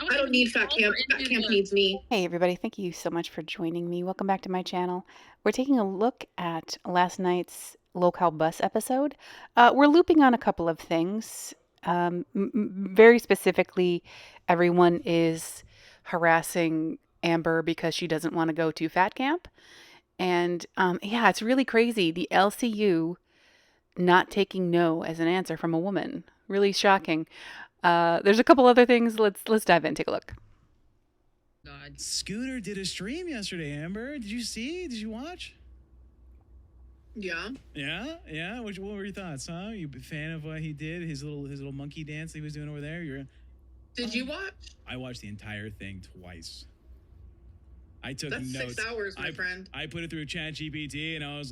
I don't need fat camp. Fat camp needs me. Hey everybody, thank you so much for joining me. Welcome back to my channel. We're taking a look at last night's locale bus episode. We're looping on a couple of things. Very specifically, everyone is harassing Amber because she doesn't want to go to fat camp. And yeah, it's really crazy. The LCU not taking no as an answer from a woman. Really shocking. There's a couple other things. Let's dive in. Take a look. God. Scooter did a stream yesterday, Amber. Did you see? Did you watch? Yeah. Yeah. What were your thoughts, huh? You a fan of what he did? His little monkey dance he was doing over there? Did you watch? I watched the entire thing twice. I took That's notes. 6 hours, my friend. I put it through ChatGPT, and I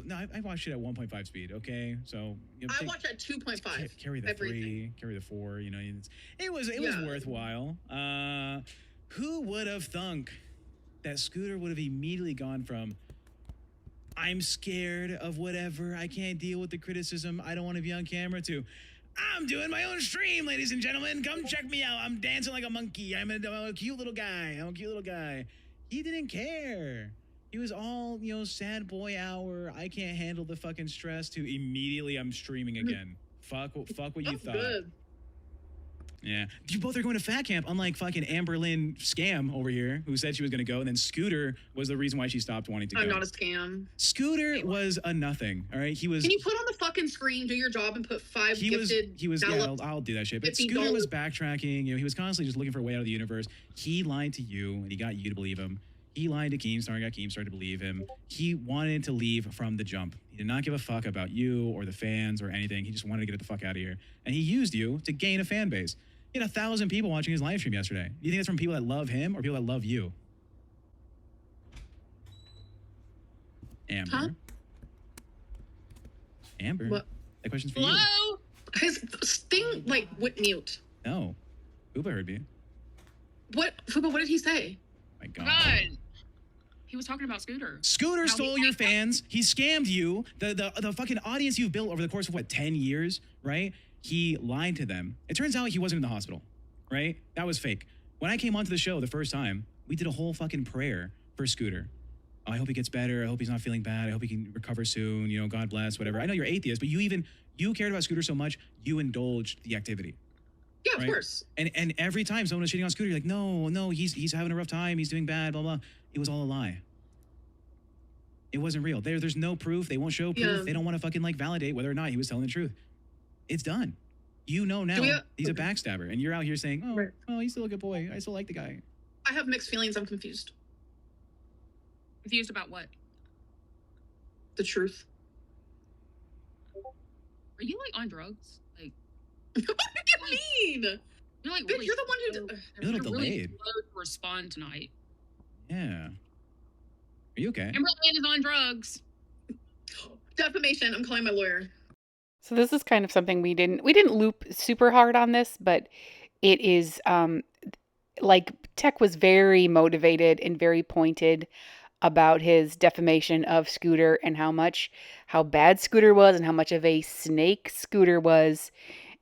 watched it at 1.5 speed. Okay, so I watched at 2.5. Carry the everything. 3, carry the 4. You know, it was worthwhile. Who would have thunk that Scooter would have immediately gone from I'm scared of whatever, I can't deal with the criticism, I don't want to be on camera, to I'm doing my own stream, ladies and gentlemen. Come check me out. I'm dancing like a monkey. I'm a cute little guy. He didn't care. He was all, sad boy hour. I can't handle the fucking stress, to immediately I'm streaming again. Fuck what you thought. Good. Yeah. You both are going to fat camp, unlike fucking Amber Lynn scam over here, who said she was going to go, and then Scooter was the reason why she stopped wanting to go. I'm not a scam. Scooter was a nothing, all right? He was... Can you put on the fucking screen, do your job, and put 5 gifted... Yeah, I'll do that shit. But Scooter was backtracking. He was constantly just looking for a way out of the universe. He lied to you, and he got you to believe him. He lied to Keemstar and got Keemstar to believe him. He wanted to leave from the jump. He did not give a fuck about you or the fans or anything. He just wanted to get the fuck out of here. And he used you to gain a fan base. He had 1,000 people watching his live stream yesterday. Do you think that's from people that love him or people that love you? Amber. Huh? Amber. What? That question's for you. Hello? His thing, went mute. No. Fuba heard me. Fuba, what did he say? My God. He was talking about Scooter. Scooter stole your fans. He scammed you. The fucking audience you've built over the course of, 10 years, right? He lied to them. It turns out he wasn't in the hospital, right? That was fake. When I came onto the show the first time, we did a whole fucking prayer for Scooter. Oh, I hope he gets better. I hope he's not feeling bad. I hope he can recover soon. God bless, whatever. I know you're atheist, but you cared about Scooter so much, you indulged the activity. Yeah, right? Of course. And every time someone was shitting on Scooter, you're like, no, he's having a rough time. He's doing bad, blah, blah. It was all a lie. It wasn't real. There's no proof. They won't show proof. Yeah. They don't want to fucking validate whether or not he was telling the truth. It's done. Now he's a backstabber, and you're out here saying, oh, right. Well, he's still a good boy. I still like the guy. I have mixed feelings. I'm confused. Confused about what? The truth. Are you on drugs? What do you mean? You're Bitch, really, you're the one who you're a little delayed. Really slow to respond tonight. Yeah. Are you okay? Amber Lynn is on drugs. Defamation. I'm calling my lawyer. So this is kind of something we didn't loop super hard on this, but it is Tech was very motivated and very pointed about his defamation of Scooter and how bad Scooter was and how much of a snake Scooter was,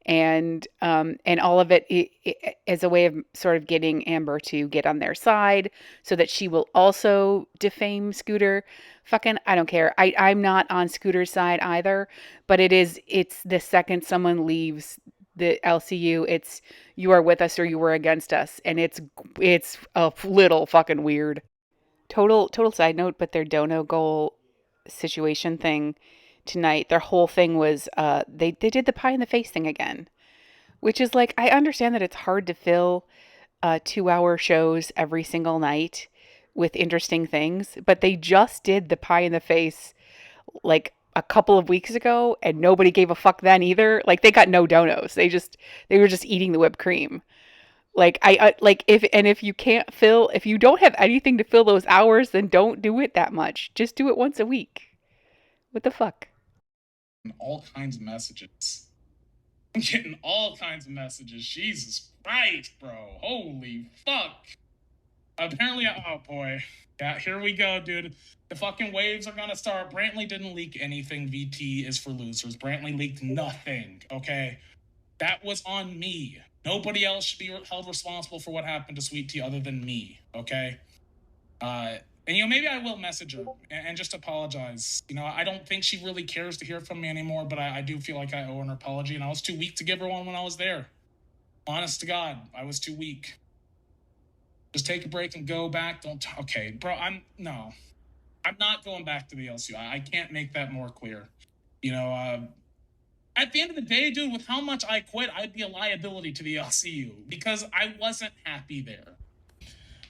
and all of it as a way of sort of getting Amber to get on their side so that she will also defame Scooter. Fucking, I don't care. I'm not on Scooter's side either, but it's the second someone leaves the LCU, it's you are with us or you were against us, and it's a little fucking weird. Total side note, but their dono goal situation thing tonight, their whole thing was they did the pie in the face thing again, which is I understand that it's hard to fill 2-hour shows every single night with interesting things, but they just did the pie in the face a couple of weeks ago, and nobody gave a fuck then either. They got no donos. They were just eating the whipped cream. If you don't have anything to fill those hours, then don't do it that much. Just do it once a week. What the fuck? All kinds of messages. I'm getting all kinds of messages. Jesus Christ, bro. Holy fuck. Apparently, oh boy. Yeah, here we go, dude. The fucking waves are gonna start. Brantley didn't leak anything. VT is for losers. Brantley leaked nothing, okay? That was on me. Nobody else should be held responsible for what happened to Sweet Tea other than me, okay? And, maybe I will message her and just apologize. I don't think she really cares to hear from me anymore, but I do feel like I owe her an apology, and I was too weak to give her one when I was there. Honest to God, I was too weak. Just take a break and go back. Okay, bro, I'm not going back to the LCU. I can't make that more clear. At the end of the day, dude, with how much I quit, I'd be a liability to the LCU because I wasn't happy there.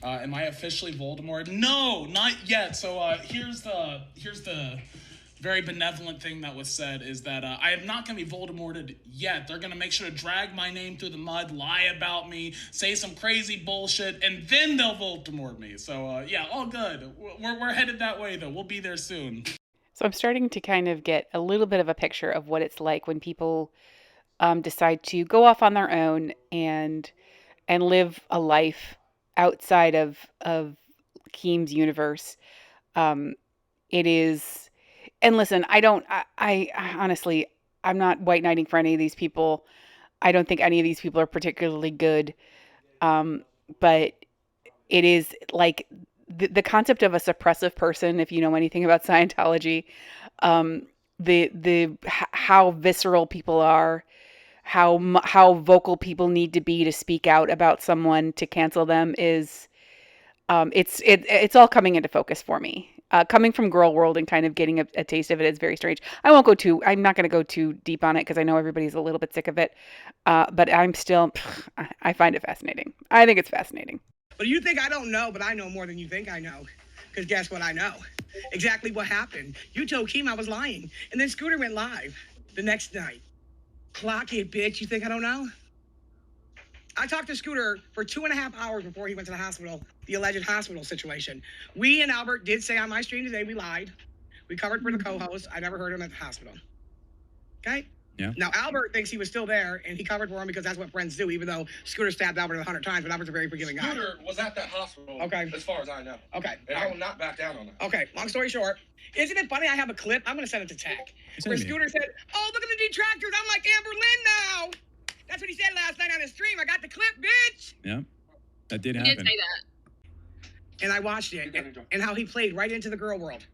Am I officially Voldemort? No, not yet. So here's the very benevolent thing that was said is that I am not going to be Voldemorted yet. They're going to make sure to drag my name through the mud, lie about me, say some crazy bullshit, and then they'll Voldemort me. So yeah, all good. We're headed that way, though. We'll be there soon. So I'm starting to kind of get a little bit of a picture of what it's like when people decide to go off on their own and live a life outside of Keem's universe. It is, and listen, I honestly, I'm not white knighting for any of these people. I don't think any of these people are particularly good. But it is like the concept of a suppressive person, if you know anything about Scientology, how visceral people are, how vocal people need to be to speak out about someone to cancel them is, it's all coming into focus for me. Coming from Girl World and kind of getting a taste of it is very strange. I'm not going to go too deep on it because I know everybody's a little bit sick of it. But I find it fascinating. I think it's fascinating. But you think I don't know, but I know more than you think I know. Because guess what I know? Exactly what happened. You told Keem I was lying. And then Scooter went live the next night. Clock it, bitch. You think I don't know? I talked to Scooter for 2.5 hours before he went to the hospital, the alleged hospital situation. We and Albert did say on my stream today we lied. We covered for the co-host. I never heard him at the hospital. Okay? Yeah. Now, Albert thinks he was still there, and he covered for him because that's what friends do, even though Scooter stabbed Albert 100 times, but Albert's a very forgiving guy. Scooter was at that hospital, okay, as far as I know. Okay. And I will not back down on that. Okay, long story short, isn't it funny I have a clip? I'm going to send it to Tech. Where Scooter said, oh, look at the detractors. I'm like Amber Lynn now. That's what he said last night on his stream. I got the clip, bitch. Yeah, that did He happen. did say that. And I watched it, and how he played right into the girl world.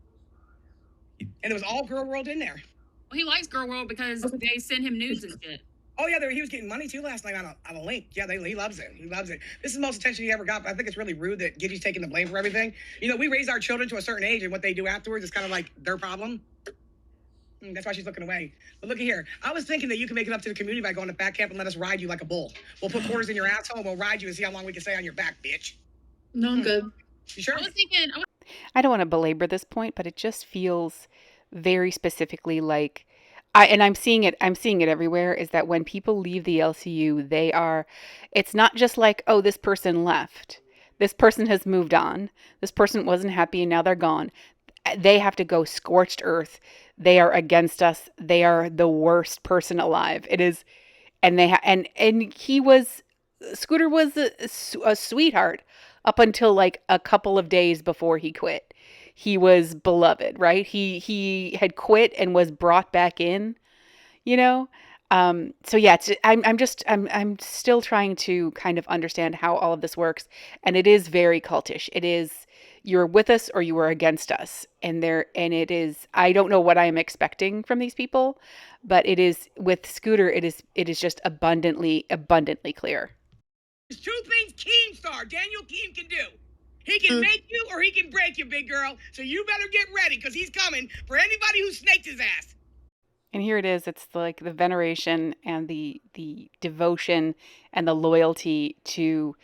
And it was all girl world in there. Well, he likes Girl World because they send him nudes and shit. Oh, yeah, he was getting money, too, last night on a link. Yeah, he loves it. He loves it. This is the most attention he ever got, but I think it's really rude that Giddy's taking the blame for everything. We raise our children to a certain age, and what they do afterwards is kind of like their problem. That's why she's looking away. But look at here. I was thinking that you can make it up to the community by going to back camp and let us ride you like a bull. We'll put quarters in your asshole, and we'll ride you and see how long we can stay on your back, bitch. No, I'm good. You sure? I was thinking, I don't want to belabor this point, but it just feels very specifically like, I'm seeing it everywhere, is that when people leave the LCU, it's not just like, oh, this person left. This person has moved on. This person wasn't happy and now they're gone. They have to go scorched earth. They are against us. They are the worst person alive. It is, and Scooter was a sweetheart up until like a couple of days before he quit. He was beloved, right? He had quit and was brought back in, So yeah, I'm still trying to kind of understand how all of this works, and it is very cultish. It is, you're with us or you are against us, and it is, I don't know what I am expecting from these people, but it is, with Scooter, it is just abundantly clear. There's two things Daniel Keem can do. He can make you or he can break you, big girl. So you better get ready, because he's coming for anybody who snaked his ass. And here it is. It's like the veneration and the devotion and the loyalty to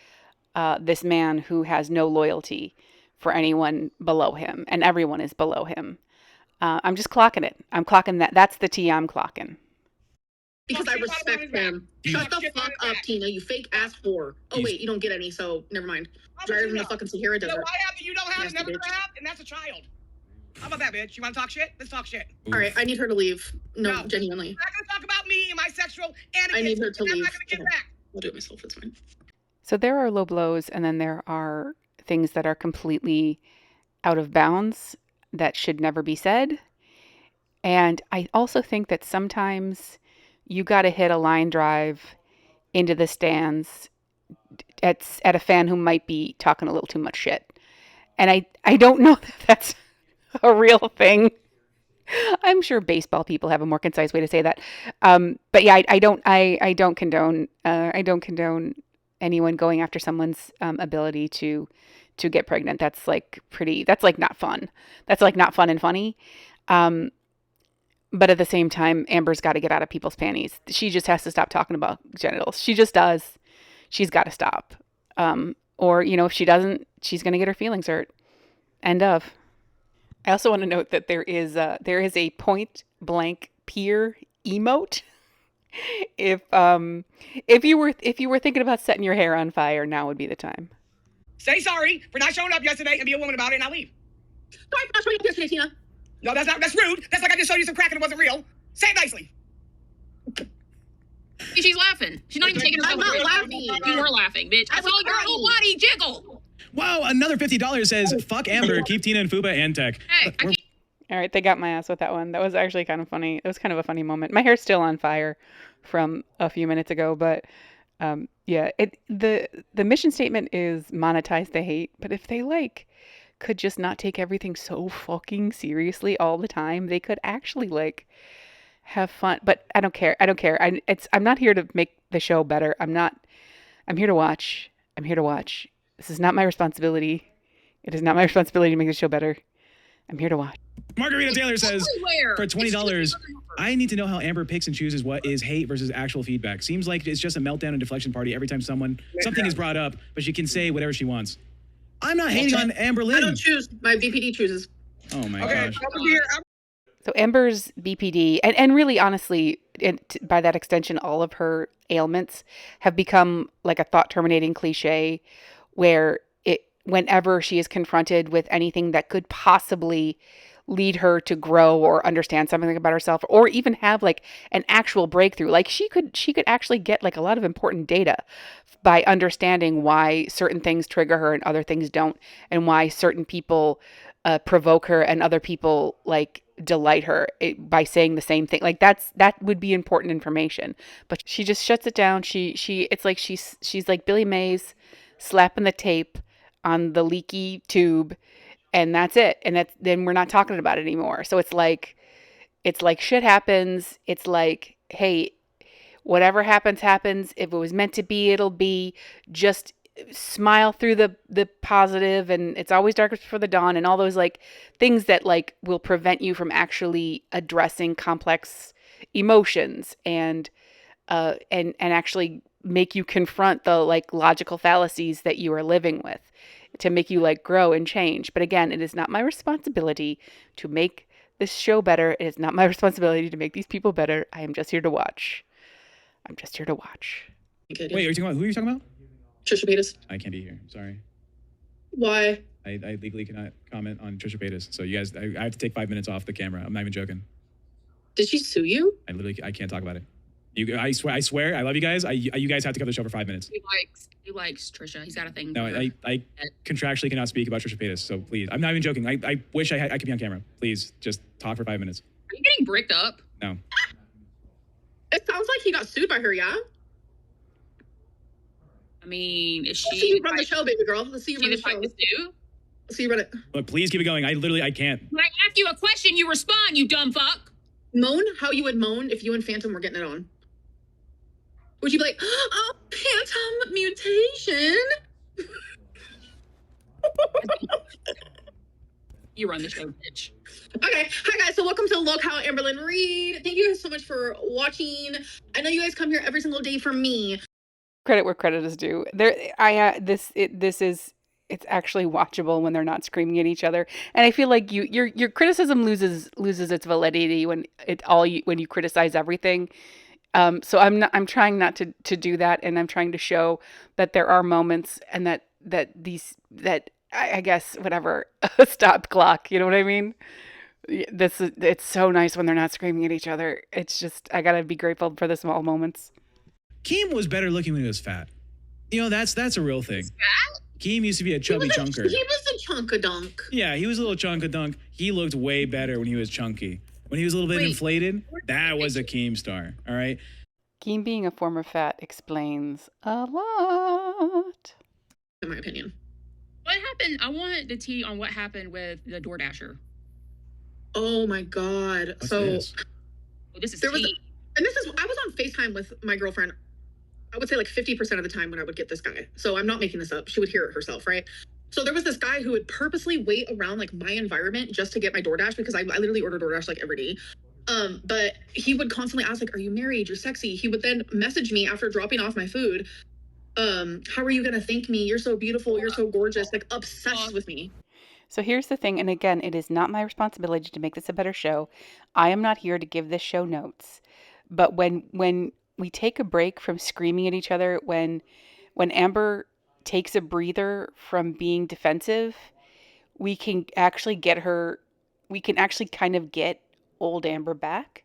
this man who has no loyalty for anyone below him, and everyone is below him. I'm just clocking it. I'm clocking that. That's the tea I'm clocking. Because I respect him. Shut the fuck up, Tina, you fake ass whore. Oh, wait, you don't get any, so never mind. Drive in the fucking Sahara Desert. I have that you don't have, never gonna have, and that's a child. How about that, bitch? You want to talk shit? Let's talk shit. All right, I need her to leave. No, genuinely. I'm not going to talk about me and my sexual antics. I need her to leave. I'm not going to get back. I'll do it myself, it's fine. So there are low blows, and then there are things that are completely out of bounds that should never be said. And I also think that sometimes you got to hit a line drive into the stands at a fan who might be talking a little too much shit. And I don't know that that's a real thing. I'm sure baseball people have a more concise way to say that. But yeah, I don't condone anyone going after someone's ability to get pregnant. That's like not fun. That's like not fun and funny. But at the same time, Amber's got to get out of people's panties. She just has to stop talking about genitals. She just does. She's got to stop. Or, if she doesn't, she's going to get her feelings hurt. End of. I also want to note that there is a point blank peer emote. If you were thinking about setting your hair on fire, now would be the time. Say sorry for not showing up yesterday and be a woman about it, and I'll leave. Sorry for not showing up yesterday, Tina. No, that's rude. That's like I just showed you some crack and it wasn't real. Say it nicely. She's laughing. She's not even taking herself. I'm not laughing. You were laughing, bitch. I saw your whole body jiggle. Wow, another $50 says, fuck Amber, keep Tina and Fuba and Tech. Hey, I can't. All right, they got my ass with that one. That was actually kind of funny. It was kind of a funny moment. My hair's still on fire from a few minutes ago, but yeah, the mission statement is monetize the hate. But if they could just not take everything so fucking seriously all the time, they could actually have fun. But I don't care. I'm not here to make the show better. I'm here to watch. This is not my responsibility. It is not my responsibility to make the show better. I'm here to watch. Margarita Taylor says, Everywhere. for $20, I need to know how Amber picks and chooses what is hate versus actual feedback. Seems like it's just a meltdown and deflection party every time something is brought up, but she can say whatever she wants. I'm not hating on Amber Lynn. I don't choose. My BPD chooses. Oh my gosh. So Amber's BPD, and really honestly, by that extension, all of her ailments have become like a thought-terminating cliche where whenever she is confronted with anything that could possibly lead her to grow or understand something about herself, or even have an actual breakthrough, she could actually get a lot of important data by understanding why certain things trigger her and other things don't, and why certain people provoke her and other people delight her by saying the same thing. That would be important information, but she just shuts it down. It's like she's like Billy Mays slapping the tape on the leaky tube, and that's it. And then we're not talking about it anymore. So it's like shit happens. It's like, hey, whatever happens. If it was meant to be, it'll be. Just smile through the positive, and it's always darkest before the dawn, and all those things that will prevent you from actually addressing complex emotions and actually make you confront the logical fallacies that you are living with, to make you grow and change. But again, it is not my responsibility to make this show better. It is not my responsibility to make these people better. I am just here to watch. Wait, are you talking about, who are you talking about? Trisha Paytas. I can't be here. Sorry. Why? I legally cannot comment on Trisha Paytas. So you guys, I have to take 5 minutes off the camera. I'm not even joking. Did she sue you? I can't talk about it. I swear, I love you guys. You guys have to cover the show for 5 minutes. He likes Trisha. He's got a thing. No, I contractually cannot speak about Trisha Paytas. So please, I'm not even joking. I wish I could be on camera. Please, just talk for 5 minutes. Are you getting bricked up? No. It sounds like he got sued by her, yeah? I mean, is she... Let's see you run the show, baby girl. Let's see you run the show. Let's see you run it. Look, please keep it going. I can't. When I ask you a question, you respond, you dumb fuck. Moan how you would moan if you and Phantom were getting it on. Would you be like, oh, Phantom mutation? You run the show, bitch. Okay. Hi, guys. So welcome to Look How Amberlyn Reed. Thank you guys so much for watching. I know you guys come here every single day for me. Credit where credit is due. It's actually watchable when they're not screaming at each other. And I feel like your criticism loses its validity when you criticize everything. So I'm trying not to do that, and I'm trying to show that there are moments, and that I guess whatever, a stop clock, you know what I mean? It's so nice when they're not screaming at each other. It's just, I gotta be grateful for the small moments. Keem was better looking when he was fat. That's a real thing. Fat? Keem used to be a chubby chunker. He was a chunk-a-dunk. Yeah, he was a little chunk-a-dunk. He looked way better when he was chunky. when he was a little bit Wait. inflated, that was a Keemstar. All right. Keem being a former fat explains a lot. In my opinion. What happened? I want the tea on what happened with the DoorDasher. Oh my God. What's so this? Oh, this is there was, tea. and this is, I was on FaceTime with my girlfriend. I would say like 50% of the time when I would get this guy. So I'm not making this up. She would hear it herself, right? So there was this guy who would purposely wait around like my environment just to get my DoorDash because I literally order DoorDash like every day. But he would constantly ask like, "Are you married? You're sexy." He would then message me after dropping off my food. How are you gonna thank me? You're so beautiful. You're so gorgeous. Like obsessed with me. So here's the thing, and again, it is not my responsibility to make this a better show. I am not here to give this show notes. But when we take a break from screaming at each other, when Amber takes a breather from being defensive, we can actually kind of get old Amber back,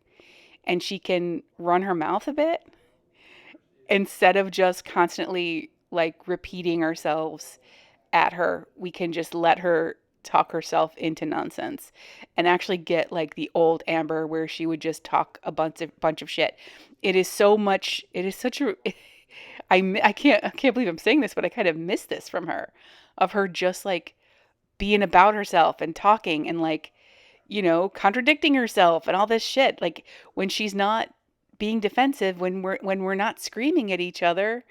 and she can run her mouth a bit instead of just constantly like repeating ourselves at her. We can just let her talk herself into nonsense and actually get like the old Amber where she would just talk a bunch of shit. It is such a I can't believe I'm saying this, but I kind of miss this from her, of her just like being about herself and talking and like, contradicting herself and all this shit. Like when she's not being defensive, when we're not screaming at each other,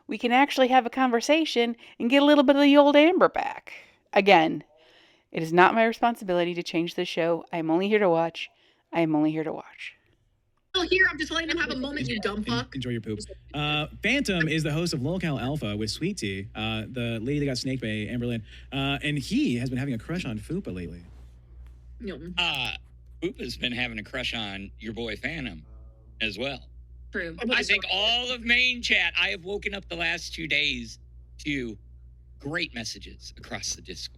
we can actually have a conversation and get a little bit of the old Amber back. Again, it is not my responsibility to change the show. I am only here to watch. Well, here I'm just letting them have a moment, you dumb fuck. Enjoy your poops. Phantom is the host of LOL Alpha with Sweet Tea, the lady that got snaked by Amberlynn, and he has been having a crush on Fupa lately. No. Fupa's been having a crush on your boy Phantom as well. True. I think all of main chat, I have woken up the last 2 days to great messages across the Discord.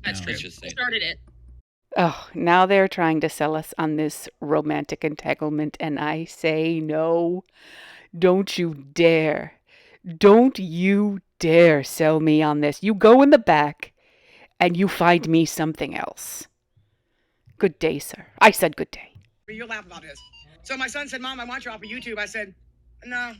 That's No. true. Let's just say I started it. Oh, now they're trying to sell us on this romantic entanglement, and I say no. Don't you dare. Don't you dare sell me on this. You go in the back and you find me something else. Good day, sir. I said good day. You'll laugh about this. So my son said, "Mom, I want you off of YouTube." I said, No.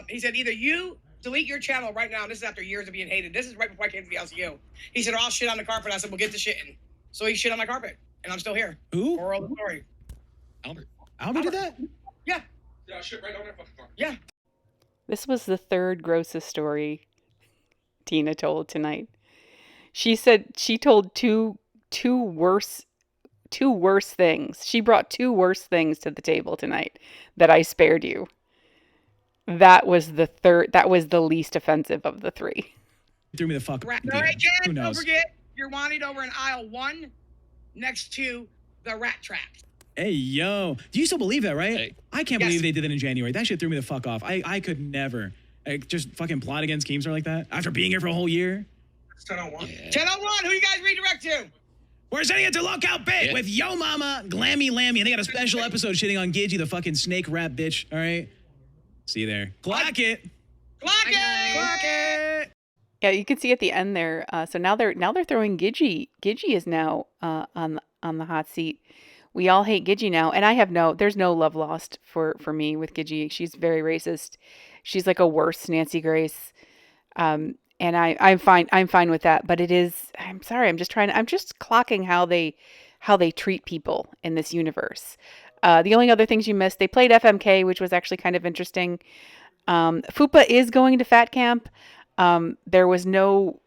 He said, "Either you delete your channel right now." This is after years of being hated. This is right before I came to the LCU. He said, "Or I'll shit on the carpet." I said, "Well, get the shit in." So he shit on my carpet, and I'm still here. Who? Moral of the story. Albert did that? Yeah. Yeah, shit right on that fucking car. Yeah. This was the third grossest story Tina told tonight. She said she told two worse things. She brought two worse things to the table tonight that I spared you. That was the least offensive of the three. Threw me the fuck. Rat. deep. All right, Who Jen, don't knows? forget, you're wanted over in aisle 1 next to the rat traps. Hey, yo. Do you still believe that, right? Hey. I can't Yes. believe they did that in January. That shit threw me the fuck off. I could never just fucking plot against Keemstar like that after being here for a whole year. It's 10:01. Yeah. 1001, who you guys redirect to? We're sending it to Lookout Bit Yeah. with Yo Mama, Glammy Lammy, and they got a special episode shitting on Gidgy, the fucking snake rap bitch. All right? See you there. Clock it. Clock it! Clock it. Yeah, you can see at the end there. So now they're throwing Gidgy. Gidgy is now on the hot seat. We all hate Gidgy now, and there's no love lost for me with Gidgy. She's very racist. She's like a worse Nancy Grace, and I'm fine with that. But I'm sorry. I'm just clocking how they treat people in this universe. The only other things you missed, they played FMK, which was actually kind of interesting. Fupa is going to Fat Camp. There's no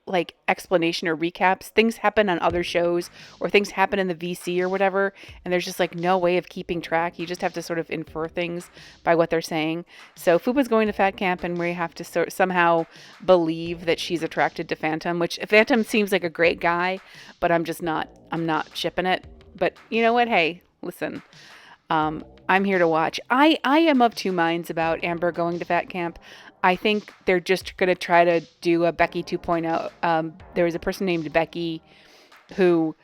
like explanation or recaps. Things happen on other shows or things happen in the VC or whatever, and there's just like no way of keeping track. You just have to sort of infer things by what they're saying. So Fupa's going to Fat Camp, and we have to somehow believe that she's attracted to Phantom, which Phantom seems like a great guy, but I'm not shipping it. But you know what? Hey, listen. I'm here to watch. I am of two minds about Amber going to Fat Camp. I think they're just going to try to do a Becky 2.0. There was a person named Becky who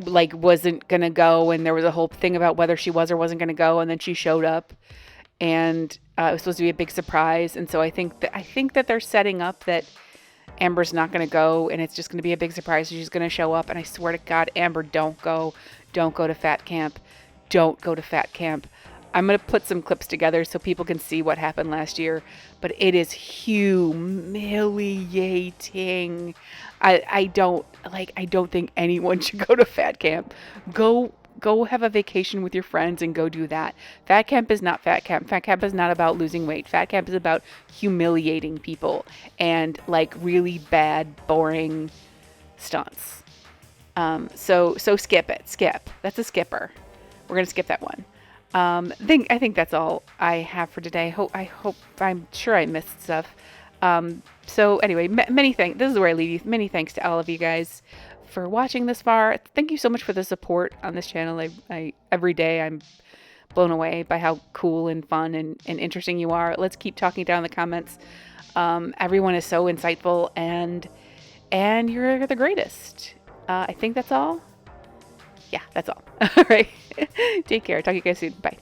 like wasn't going to go, and there was a whole thing about whether she was or wasn't going to go, and then she showed up, and it was supposed to be a big surprise. And so I think that they're setting up that Amber's not going to go, and it's just going to be a big surprise. She's going to show up, and I swear to God, Amber, don't go. Don't go to fat camp. Don't go to fat camp. I'm going to put some clips together so people can see what happened last year, but it is humiliating. I don't think anyone should go to fat camp. Go have a vacation with your friends and go do that. Fat camp is not fat camp. Fat camp is not about losing weight. Fat camp is about humiliating people and like really bad, boring stunts. So skip it. Skip. That's a skipper. We're gonna skip that one. I think that's all I have for today. I'm sure I missed stuff. So anyway, many thanks. This is where I leave you. Many thanks to all of you guys for watching this far. Thank you so much for the support on this channel. I every day I'm blown away by how cool and fun and interesting you are. Let's keep talking down in the comments. Everyone is so insightful and you're the greatest. I think that's all. Yeah, that's all. All right. Take care. Talk to you guys soon. Bye.